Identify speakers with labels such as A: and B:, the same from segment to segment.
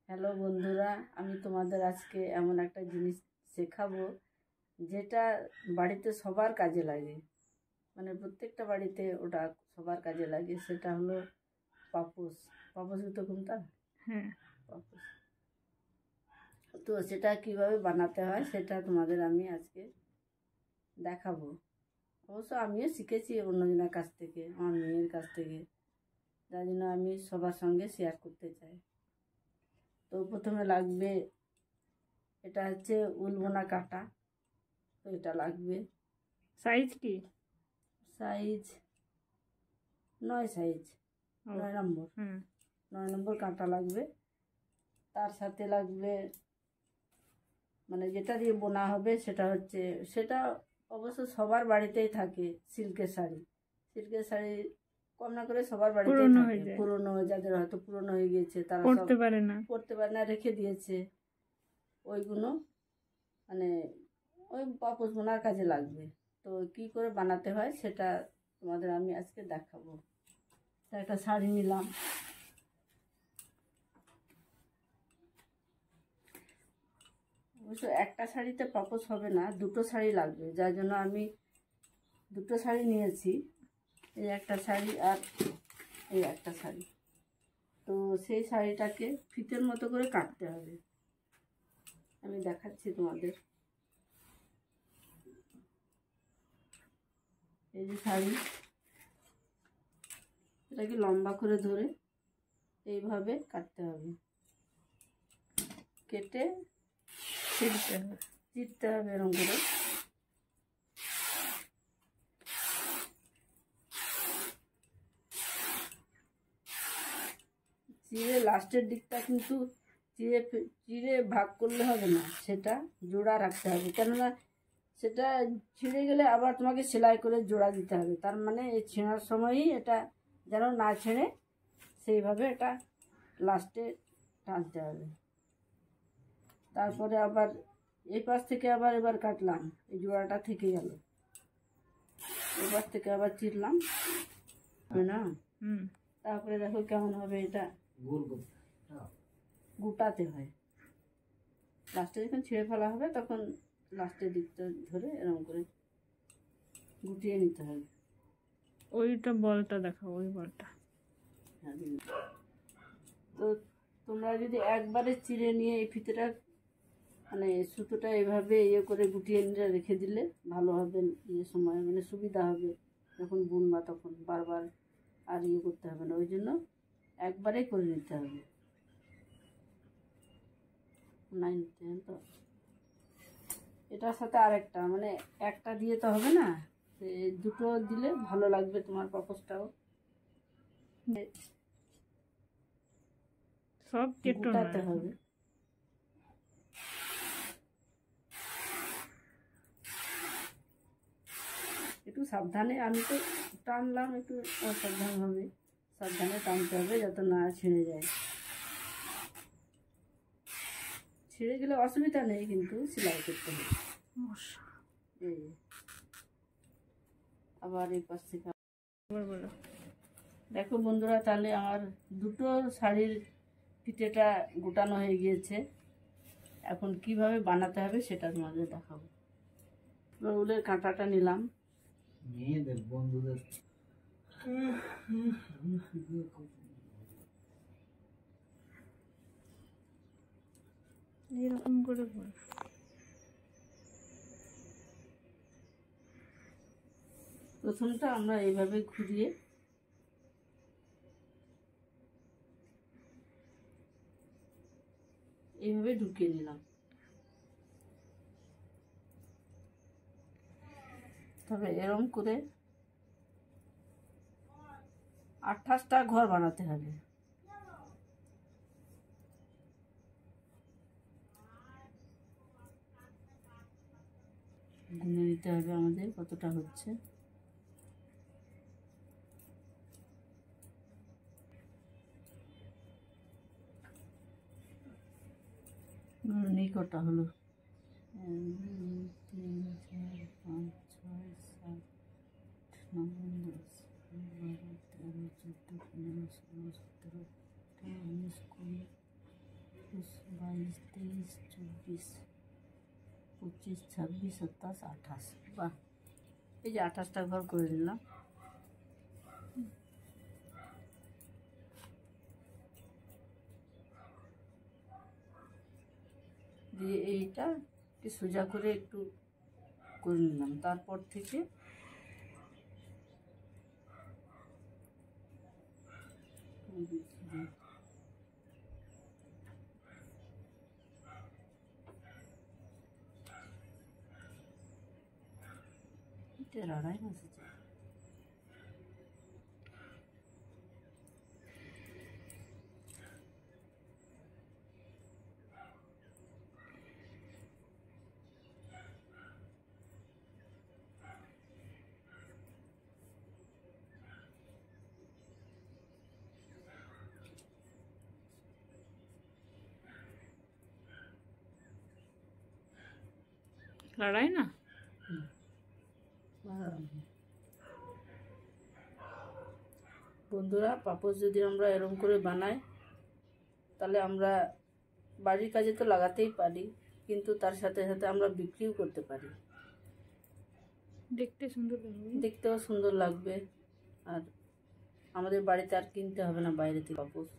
A: Hello বন্ধুরা, আমি তোমাদের আজকে এমন একটা জিনিস শেখাবো যেটা বাড়িতে সবার কাজে লাগে। মানে প্রত্যেকটা বাড়িতে ওটা সবার কাজে লাগে। সেটা হলো পাপোশ। পাপোশ তো কোনটা?
B: হ্যাঁ,
A: পাপোশ। তো সেটা কিভাবে বানাতে হয় সেটা তোমাদের আমি আজকে দেখাবো। অবশ্য আমিও শিখেছি অন্যজনের কাছ থেকে, আমার মেয়ের কাছ থেকে, যার জন্য আমি সবার সঙ্গে শেয়ার করতে চাই। তো প্রথমে লাগবে, এটা হচ্ছে উলবোনা কাঁটা। তো এটা লাগবে।
B: সাইজ কি?
A: সাইজ 9 সাইজ,
B: ও,
A: 9 নম্বর।
B: হুম
A: 9 নম্বর কাঁটা লাগবে। তার সাথে লাগবে, মানে যেটা দিয়ে বোনা হবে সেটা হচ্ছে, সেটা অবশ্য সবার বাড়িতেই থাকে, সিল্কের শাড়ি। সিল্কের শাড়ি কম না করে সবার বাড়িতেই
B: পুরনো
A: থাকে।
B: হয়ে যায়,
A: পুরনো, যাদের হয়তো পুরনো হয়ে গিয়েছে তারা সব
B: পড়তে পারে না।
A: পরতে পারে না, রেখে দিয়েছে। ওইগুলো মানে ওই পাপোশ বোনার কাজে লাগবে। তো কি করে বানাতে হয় সেটা তোমাদের আমি আজকে দেখাবো। তা একটা শাড়ি নিলাম। অবশ্য একটা শাড়িতে পাপোশ হবে না, দুটো শাড়ি লাগবে, যার জন্য আমি দুটো শাড়ি নিয়েছি। এই একটা শাড়ি আর এই একটা শাড়ি। তো সেই শাড়িটাকে ফিতের মতো করে কাটতে হবে। আমি দেখাচ্ছি তোমাদের। এই যে শাড়ি, এটাকে লম্বা করে ধরে এইভাবে কাটতে হবে। কেটে
B: ছিঁড়তে হবে।
A: চিরতে হবে এরকম করে। চিড়ে লাস্টের দিকটা কিন্তু চিড়ে ভাগ করলে হবে না, সেটা জোড়া রাখতে হবে। কেননা সেটা ছিঁড়ে গেলে আবার তোমাকে সেলাই করে জোড়া দিতে হবে। তার মানে এই ছেঁড়ার সময়ই এটা যেন না ছেড়ে, সেইভাবে এটা লাস্টে টানতে হবে। তারপরে আবার এই পাশ থেকে আবার এবার কাটলাম, এই জোড়াটা থেকে গেল। এই পাশ থেকে আবার চিরলাম, হয় না? তারপরে দেখো কেমন হবে। এটা গুটাতে হয়। লাস্টে যখন ছেড়ে ফেলা হবে তখন লাস্টের দিকটা ধরে এরকম করে গুটিয়ে নিতে হবে।
B: ওইটা বলটা দেখাও, ওই বলটা।
A: হ্যাঁ, তো তোমরা যদি একবারে চিড়ে নিয়ে এই ফিতেটা, মানে সুতোটা এভাবে ইয়ে করে গুটিয়ে নিয়ে রেখে দিলে ভালো হবে। ইয়ে সময় মানে সুবিধা হবে, যখন বুনবা তখন বারবার আর ইয়ে করতে হবে না। ওই জন্য একবারেই করে নিতে হবে। তো এটার সাথে আরেকটা, মানে একটা দিয়ে তো হবে না, দুটো দিলে ভালো লাগবে তোমার পাপোশটাও।
B: সব কেটো না
A: গুটাতে হবে। একটু সাবধানে, আমি তো টানলাম একটু অসাবধানভাবে। সাবধানে টানতে হবে যাতে না ছিঁড়ে যায়। ছিঁড়ে গেলে অসুবিধা নেই, কিন্তু সেলাই করতে হবে। এই আবার এই পাশ থেকে
B: বলো।
A: দেখো বন্ধুরা, তাহলে আমার দুটো শাড়ির ফিতেটা গোটানো হয়ে গিয়েছে। এখন কিভাবে বানাতে হবে সেটা তোমাদের দেখাবো। উলের কাঁটাটা নিলাম।
C: মেয়েদের বন্ধুদের
B: এরকম করে বল।
A: প্রথমটা আমরা এইভাবে ঘুরিয়ে এইভাবে ঢুকিয়ে নিলাম। তবে এরকম করে 28টা ঘর বানাতে হবে। গুনে নিতে হবে আমাদের কতটা হচ্ছে। গুনে কটা হলো? 1 2 3 4 5 6 7 8 9 10 11 12 13 14 15 16 17 18 19 20 22, 23, 24, 25, 26, 27, 28। বাহ, এই যে 28টা ঘর করে নিলাম। দিয়ে এইটা সোজা করে একটু করে নিলাম। তারপর থেকে আড়াই মাস আছে।
B: লড়াই না
A: বন্ধুরা, পাপোশ যদি আমরা এরকম করে বানাই তাহলে আমরা বাড়ির কাজে তো লাগাতেই পারি, কিন্তু তার সাথে সাথে আমরা বিক্রিও করতে পারি।
B: দেখতে সুন্দর লাগবে,
A: দেখতেও সুন্দর লাগবে, আর আমাদের বাড়িতে আর কিনতে হবে না বাইরে থেকে পাপোশ।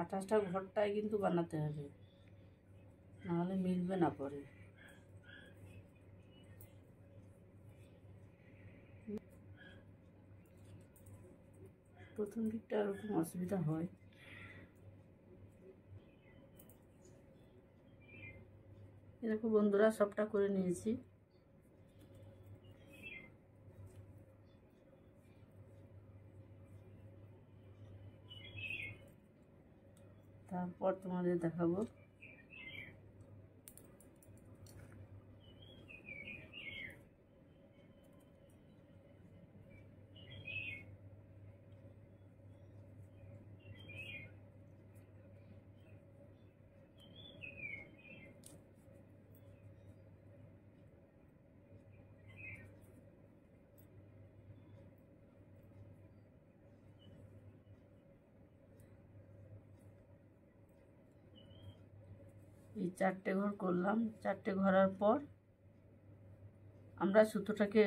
A: আঠাশটা ঘরটাই কিন্তু বানাতে হবে, নাহলে মিলবে না পরে। প্রথম দিকটা এরকম অসুবিধা হয়। এরকম বন্ধুরা সবটা করে নিয়েছি। তারপর তোমাদের দেখাবো এই 4টে ঘর করলাম। 4টে ঘরার পর আমরা সুতোটাকে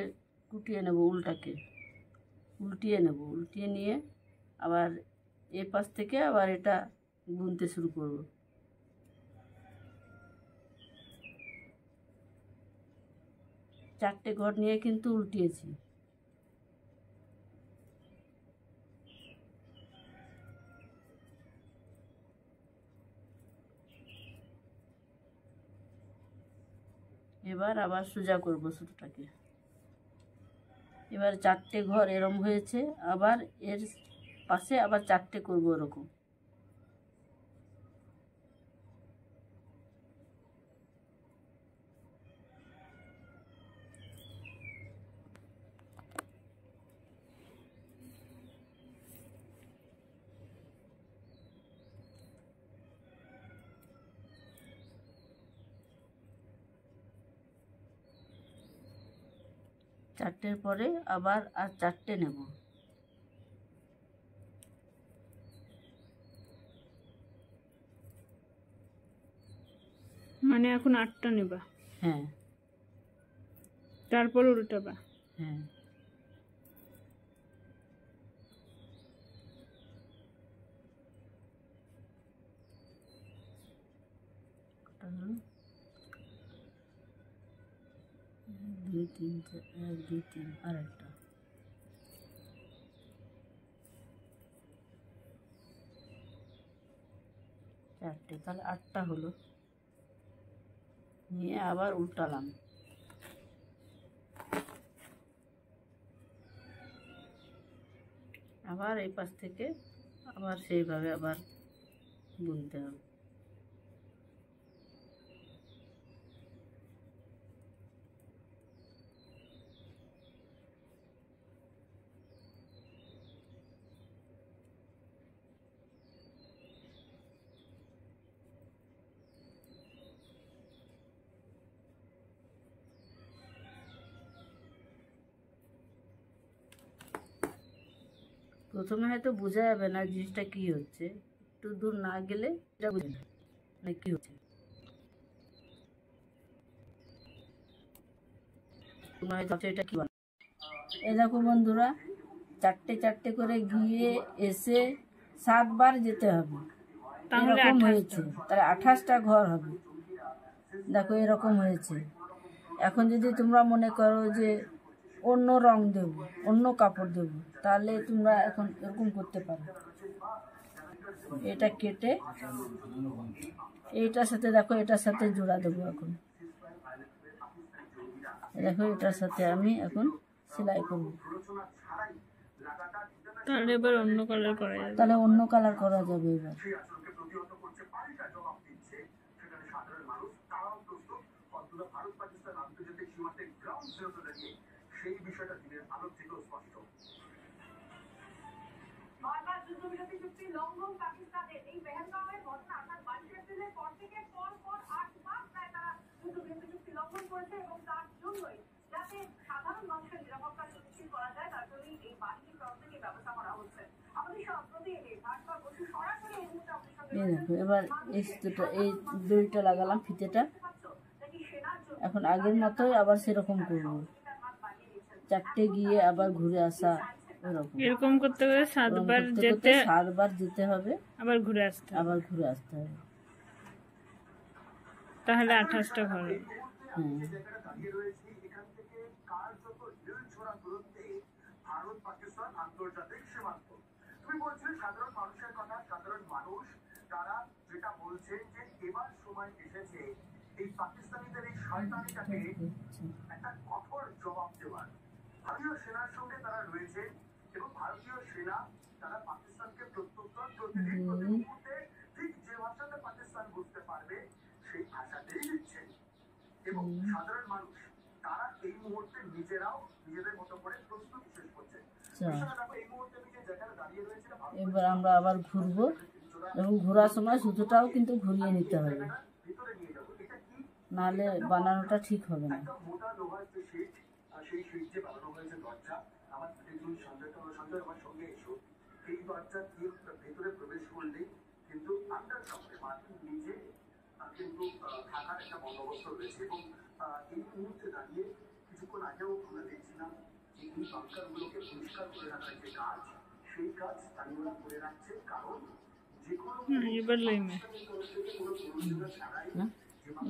A: কুটিয়ে নেব, উল্টিয়ে নেব। উল্টিয়ে নিয়ে আবার এ পাশ থেকে আবার এটা বুনতে শুরু করব। চারটে ঘর নিয়ে কিন্তু উল্টিয়েছি। এবার আবার সোজা করব সুতোটাকে। এবার 4টে ঘর এরম হয়েছে, আবার এর পাশে আবার 4টে করব এরকম। চারটের পরে আবার আর 4টে নেব।
B: মানে এখন 8টা নেবা?
A: হ্যাঁ।
B: তারপর উল্টাবা?
A: হ্যাঁ। দুই তিন 1 2 3 আর একটা। চারটে, তাহলে 8টা হলো। নিয়ে আবার উল্টালাম। আবার এই পাশ থেকে আবার সেইভাবে আবার বুনতে হবে। প্রথমে হয়তো বোঝা যাবে না জিনিসটা কি হচ্ছে, একটু দূর না গেলে এটা বুঝে যাবে না কি হচ্ছে। তোমরা হয়তো ভাবছো এটা কি বলে। এই দেখো বন্ধুরা, চারটে চারটে করে গিয়ে এসে 7 বার যেতে হবে।
B: তাহলে
A: এরকম
B: 28টা।
A: হয়েছে, তাহলে 28টা ঘর হবে। দেখো এরকম হয়েছে। এখন যদি তোমরা মনে করো যে অন্য রং দেব, অন্য কাপড় দেব, তাহলে তোমরা এখন এরকম করতে পারো। এটা কেটে এইটার সাথে দেখো, এটার সাথে জোড়া দেবো। এখন দেখো এটার সাথে আমি এখন সেলাই করব।
B: তাহলে এবার অন্য কালার করা যাবে।
A: তাহলে অন্য কালার করা যাবে এবার। এই দেখো এবার এই সুতোটা, এই দড়িটা লাগালাম ফিতেটা। এখন আগের মতোই আবার সেরকম করব, চারটে গিয়ে আবার ঘুরে আসা।
B: এরকম করতে গেলে 7 বার যেতে,
A: 7 বার যেতে হবে,
B: আবার ঘুরে আসতে হবে।
A: আবার ঘুরে আসতে হবে।
B: তাহলে 28টা ঘর হবে।
A: হ্যাঁ, এবার আমরা আবার ঘুরবো, এবং ঘোরার সময় সুতোটাও কিন্তু ঘুরিয়ে নিতে হবে, নাহলে বানানোটা ঠিক হবে না।
B: এবার লেমে,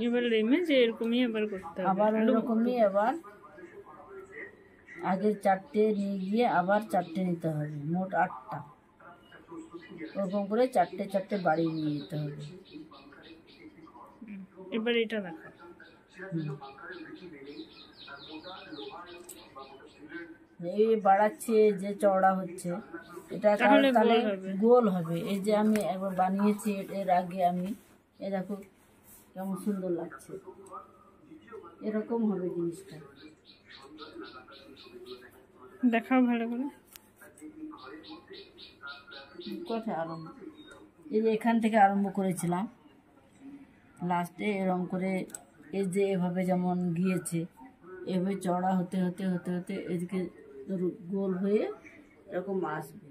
B: এবার লেমে যে এরকমই আবার করতে হবে।
A: আবার ওইরকমই আবার আগে 4টে নিয়ে গিয়ে আবার 4টে নিতে হবে, মোট 8টা। ওরকম করে 4টে 4টে বাড়িয়ে নিয়ে যেতে হবে।
B: এবার এটা দেখো,
A: এই বাড়াচ্ছে যে চওড়া হচ্ছে, এটা তাহলে গোল হবে। এই যে আমি একবার বানিয়েছি এর আগে, আমি এ দেখো কেমন সুন্দর লাগছে, এরকম হবে জিনিসটা।
B: দেখাও ভালো করে।
A: কোথায় আরম্ভ, এই যে এখান থেকে আরম্ভ করেছিলাম, লাস্টে এরকম করে এই যে এভাবে যেমন গিয়েছে, এভাবে চড়া হতে হতে হতে হতে এদিকে গোল হয়ে এরকম আসবে।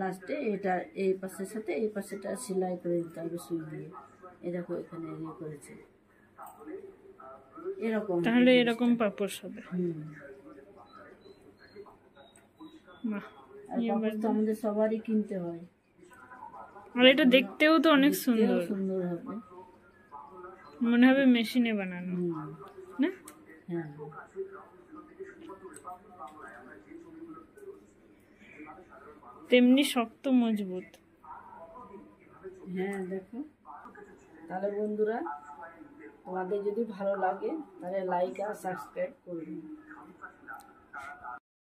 A: লাস্টে এটা এই পাশের সাথে এই পাশেটা সেলাই করে দিতে হবে সুই দিয়ে। এ দেখো এখানে ইয়ে করেছে এরকম,
B: তাহলে এরকম পাপোশ হবে।
A: আর পাপোশ তো আমাদের সবারই কিনতে হয়।
B: আর এটা দেখতেও তো অনেক সুন্দর,
A: সুন্দর হবে,
B: মনে হবে মেশিনে বানানো না?
A: হ্যাঁ,
B: তেমনি শক্ত মজবুত।
A: হ্যাঁ দেখো। তাহলে বন্ধুরা, তোমাদের যদি ভালো লাগে তাহলে লাইক আর সাবস্ক্রাইব করবেন।